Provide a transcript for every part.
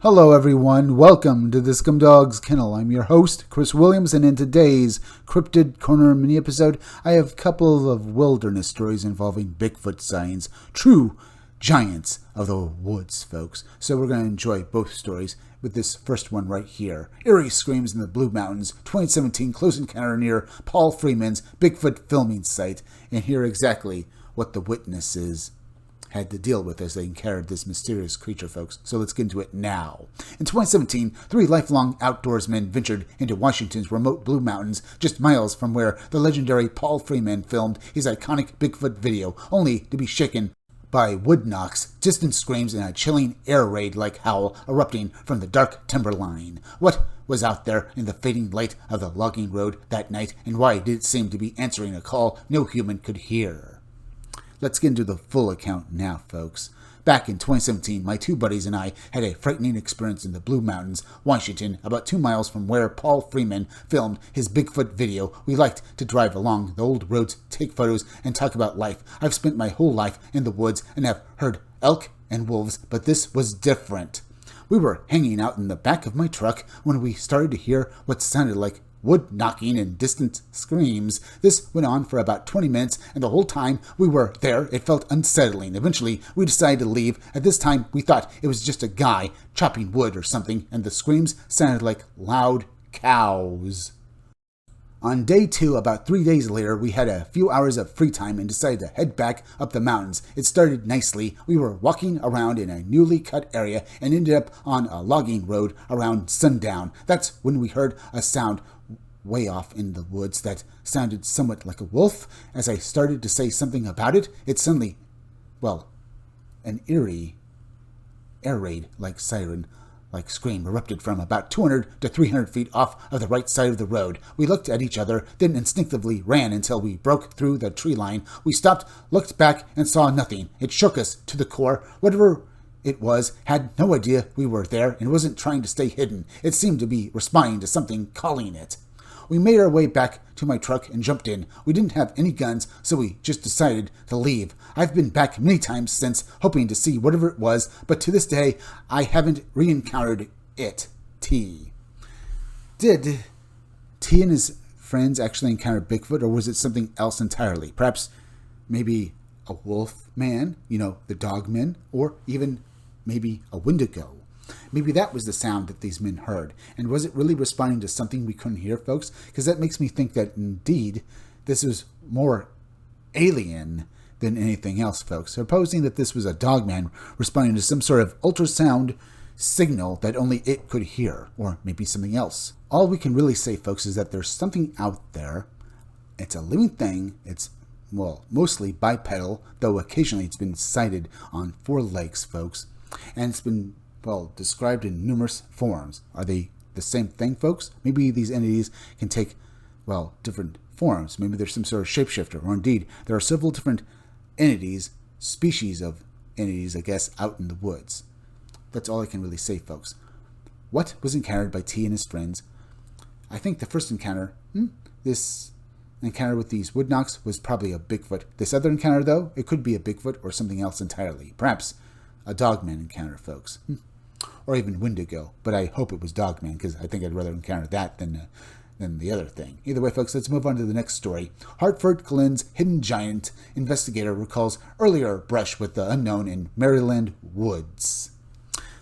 Hello everyone, welcome to the Scumdog's Kennel. I'm your host, Chris Williams, and in today's Cryptid Corner mini-episode, I have a couple of wilderness stories involving Bigfoot sightings. True giants of the woods, folks. So we're going to enjoy both stories with this first one right here. Eerie screams in the Blue Mountains, 2017 close encounter near Paul Freeman's Bigfoot filming site, and hear exactly what the witnesses had to deal with as they encountered this mysterious creature, folks. So let's get into it now. In 2017, three lifelong outdoorsmen ventured into Washington's remote Blue Mountains, just miles from where the legendary Paul Freeman filmed his iconic Bigfoot video, only to be shaken by wood knocks, distant screams, and a chilling air raid-like howl erupting from the dark timberline. What was out there in the fading light of the logging road that night, and why did it seem to be answering a call no human could hear? Let's get into the full account now, folks. Back in 2017, my two buddies and I had a frightening experience in the Blue Mountains, Washington, about 2 miles from where Paul Freeman filmed his Bigfoot video. We liked to drive along the old roads, take photos, and talk about life. I've spent my whole life in the woods and have heard elk and wolves, but this was different. We were hanging out in the back of my truck when we started to hear what sounded like wood knocking and distant screams. This went on for about 20 minutes, and the whole time we were there, it felt unsettling. Eventually, we decided to leave. At this time, we thought it was just a guy chopping wood or something, and the screams sounded like loud cows. On day 2, about 3 days later, we had a few hours of free time and decided to head back up the mountains. It started nicely. We were walking around in a newly cut area and ended up on a logging road around sundown. That's when we heard a sound way off in the woods that sounded somewhat like a wolf. As I started to say something about it, it suddenly, an eerie air raid-like siren-like scream erupted from about 200 to 300 feet off of the right side of the road. We looked at each other, then instinctively ran until we broke through the tree line. We stopped, looked back, and saw nothing. It shook us to the core. Whatever it was had no idea we were there and wasn't trying to stay hidden. It seemed to be responding to something calling it. We made our way back to my truck and jumped in. We didn't have any guns, so we just decided to leave. I've been back many times since, hoping to see whatever it was, but to this day, I haven't re-encountered it. T. Did T and his friends actually encounter Bigfoot, or was it something else entirely? Perhaps, maybe a wolf man, the dog men, or even maybe a Wendigo. Maybe that was the sound that these men heard. And was it really responding to something we couldn't hear, folks? Because that makes me think that, indeed, this was more alien than anything else, folks. Supposing that this was a dogman responding to some sort of ultrasound signal that only it could hear, or maybe something else. All we can really say, folks, is that there's something out there. It's a living thing. It's, mostly bipedal, though occasionally it's been sighted on 4 legs, folks. And it's been described in numerous forms. Are they the same thing, folks? Maybe these entities can take, different forms. Maybe there's some sort of shapeshifter, or indeed, there are several different entities, species of entities, I guess, out in the woods. That's all I can really say, folks. What was encountered by T and his friends? I think the first encounter, this encounter with these wood knocks was probably a Bigfoot. This other encounter, though, it could be a Bigfoot or something else entirely. Perhaps a dogman encounter, folks. Or even Wendigo, but I hope it was Dogman, because I think I'd rather encounter that than the other thing. Either way, folks, let's move on to the next story. Hartford, Glen's hidden giant investigator recalls earlier brush with the unknown in Maryland woods.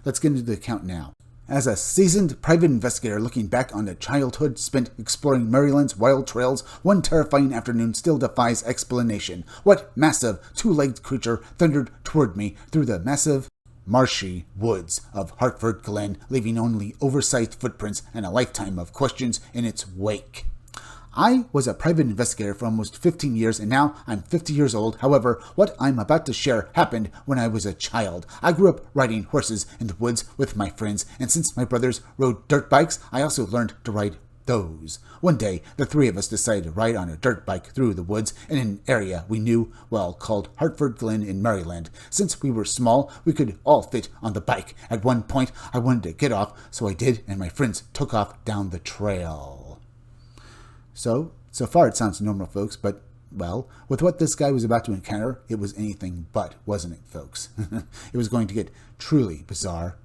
Let's get into the account now. As a seasoned private investigator looking back on a childhood spent exploring Maryland's wild trails, one terrifying afternoon still defies explanation. What massive, 2-legged creature thundered toward me through the massive, marshy woods of Harford, Glen, leaving only oversized footprints and a lifetime of questions in its wake? I was a private investigator for almost 15 years, and now I'm 50 years old. However, what I'm about to share happened when I was a child. I grew up riding horses in the woods with my friends, and since my brothers rode dirt bikes, I also learned to ride those. One day, the 3 of us decided to ride on a dirt bike through the woods in an area we knew well called Hartford Glen in Maryland. Since we were small, we could all fit on the bike. At one point, I wanted to get off, so I did, and my friends took off down the trail. So far it sounds normal, folks, but, with what this guy was about to encounter, it was anything but, wasn't it, folks? It was going to get truly bizarre.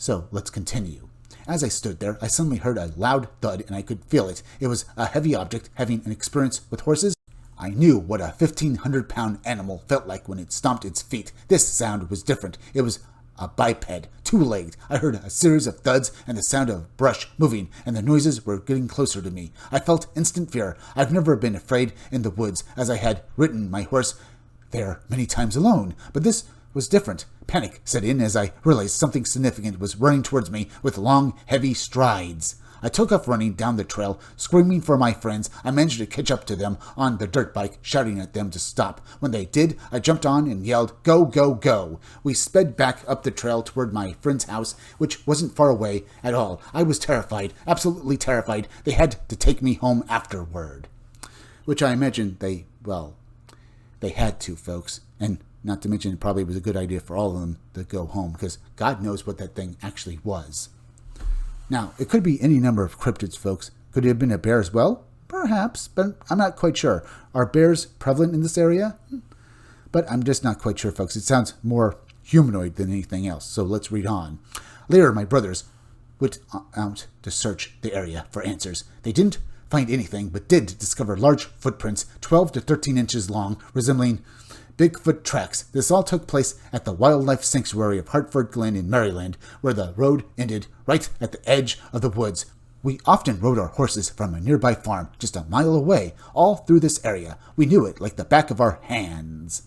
So let's continue. As I stood there, I suddenly heard a loud thud, and I could feel it. It was a heavy object. Having an experience with horses, I knew what a 1,500-pound animal felt like when it stomped its feet. This sound was different. It was a biped, two-legged. I heard a series of thuds and the sound of brush moving, and the noises were getting closer to me. I felt instant fear. I've never been afraid in the woods, as I had ridden my horse there many times alone. But this was different. Panic set in as I realized something significant was running towards me with long, heavy strides. I took off running down the trail, screaming for my friends. I managed to catch up to them on the dirt bike, shouting at them to stop. When they did, I jumped on and yelled, "Go, go, go!" We sped back up the trail toward my friend's house, which wasn't far away at all. I was terrified, absolutely terrified. They had to take me home afterward. Which I imagine they had to, folks. And not to mention, it probably was a good idea for all of them to go home, because God knows what that thing actually was. Now, it could be any number of cryptids, folks. Could it have been a bear as well? Perhaps, but I'm not quite sure. Are bears prevalent in this area? But I'm just not quite sure, folks. It sounds more humanoid than anything else, so let's read on. Later, my brothers went out to search the area for answers. They didn't find anything, but did discover large footprints, 12 to 13 inches long, resembling Bigfoot tracks. This all took place at the Wildlife Sanctuary of Harford Glen in Maryland, where the road ended right at the edge of the woods. We often rode our horses from a nearby farm just a mile away, all through this area. We knew it like the back of our hands.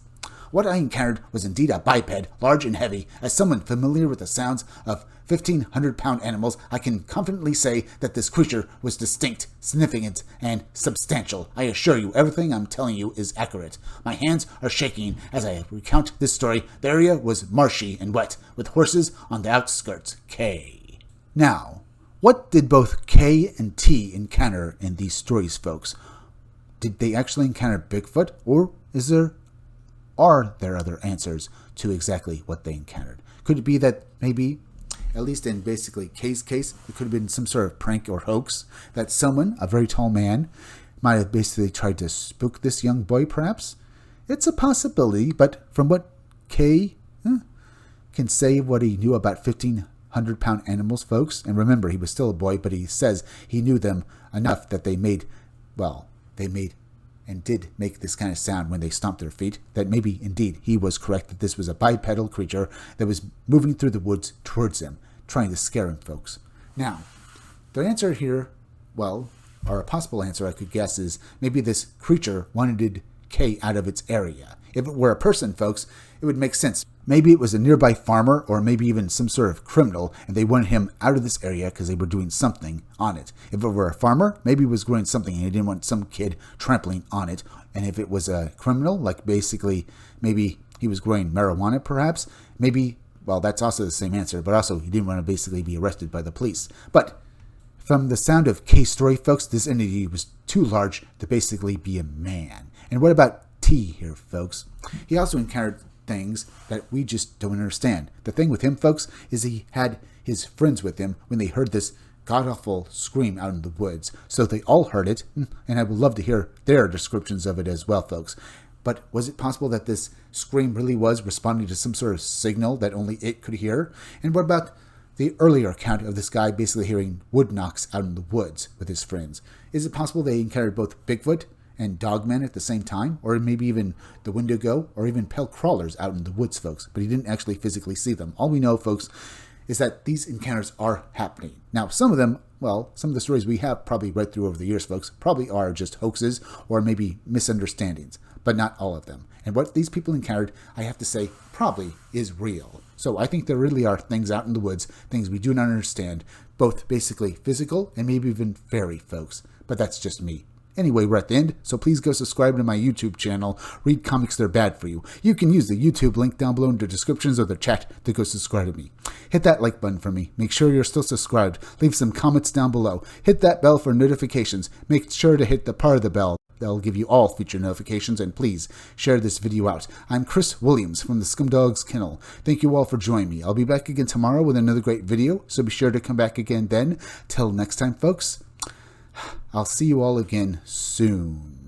What I encountered was indeed a biped, large and heavy. As someone familiar with the sounds of 1,500-pound animals, I can confidently say that this creature was distinct, significant, and substantial. I assure you, everything I'm telling you is accurate. My hands are shaking as I recount this story. The area was marshy and wet, with horses on the outskirts. K. Now, what did both K and T encounter in these stories, folks? Did they actually encounter Bigfoot, or are there other answers to exactly what they encountered? Could it be that maybe, at least in basically K's case, it could have been some sort of prank or hoax, that someone, a very tall man, might have basically tried to spook this young boy, perhaps? It's a possibility, but from what K can say what he knew about 1,500-pound animals, folks, and remember, he was still a boy, but he says he knew them enough that they made and did make this kind of sound when they stomped their feet, that maybe indeed he was correct, that this was a bipedal creature that was moving through the woods towards him, trying to scare him, folks. Now, the answer here, or a possible answer I could guess, is maybe this creature wanted K out of its area. If it were a person, folks, it would make sense. Maybe it was a nearby farmer, or maybe even some sort of criminal, and they wanted him out of this area because they were doing something on it. If it were a farmer, maybe he was growing something and he didn't want some kid trampling on it. And if it was a criminal, like basically maybe he was growing marijuana, perhaps, maybe, that's also the same answer, but also he didn't want to basically be arrested by the police. But from the sound of K's story, folks, this entity was too large to basically be a man. And what about T here, folks? He also encountered things that we just don't understand. The thing with him, folks, is he had his friends with him when they heard this god-awful scream out in the woods. So they all heard it, and I would love to hear their descriptions of it as well, folks. But was it possible that this scream really was responding to some sort of signal that only it could hear? And what about the earlier account of this guy basically hearing wood knocks out in the woods with his friends? Is it possible they encountered both Bigfoot and dogmen at the same time, or maybe even the Wendigo, or even pale crawlers out in the woods, folks, but he didn't actually physically see them? All we know, folks, is that these encounters are happening. Now, some of them, some of the stories we have probably read through over the years, folks, probably are just hoaxes or maybe misunderstandings, but not all of them. And what these people encountered, I have to say, probably is real. So I think there really are things out in the woods, things we do not understand, both basically physical and maybe even fairy, folks. But that's just me. Anyway, we're at the end, so please go subscribe to my YouTube channel, Read Comics They're Bad For You. You can use the YouTube link down below in the descriptions of the chat to go subscribe to me. Hit that like button for me. Make sure you're still subscribed. Leave some comments down below. Hit that bell for notifications. Make sure to hit the part of the bell that'll give you all future notifications, and please share this video out. I'm Chris Williams from the Scumdogs Kennel. Thank you all for joining me. I'll be back again tomorrow with another great video, so be sure to come back again then. Till next time, folks, I'll see you all again soon.